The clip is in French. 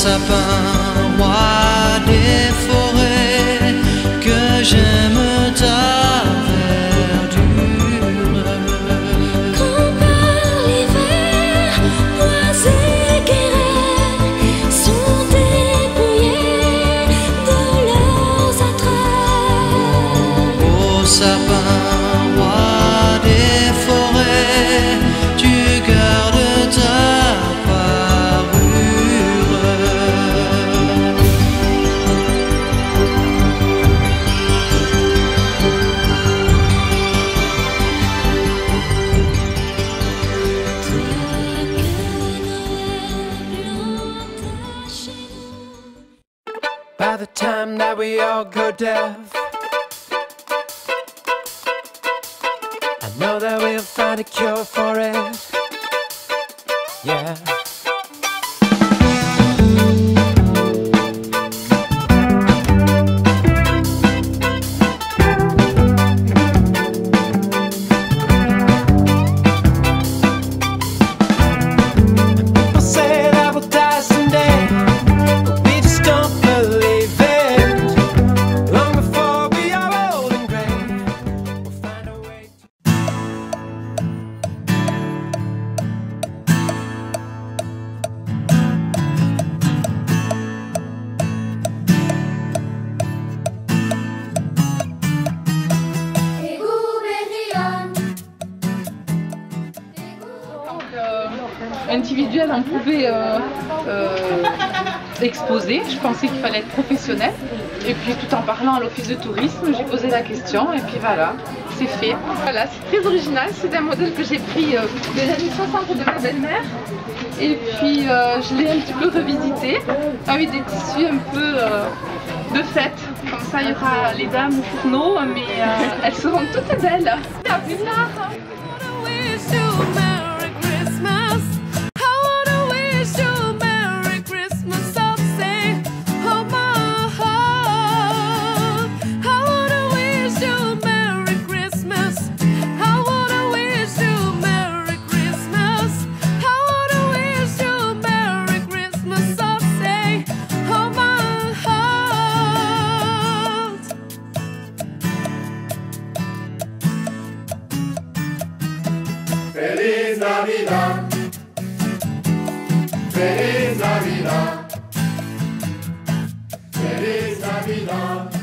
sapin, roi des forêts, que j'aime ta verdure. Quand par l'hiver, bois et guérets sont dépouillés de leurs attraits. Beau sapin, roi des forêts, tu gardes ta By the time that we all go deaf, I know that we'll find a cure for it. Yeah. People say that we'll die someday, but we just don't believe it. Long before we are old and gray, we'll find a way to... Individuel, on pouvait exposer. Je pensais qu'il fallait être professionnel. Et puis tout en parlant à l'office de tourisme, j'ai posé la question et puis voilà, c'est fait. Voilà, c'est très original. C'est un modèle que j'ai pris des années 60 de ma belle-mère. Et puis je l'ai un petit peu revisité avec des tissus un peu de fête. Comme ça, il y aura les dames au fourneau, mais elles seront toutes belles. À plus tard. Feliz Navidad, Feliz Navidad, Feliz Navidad.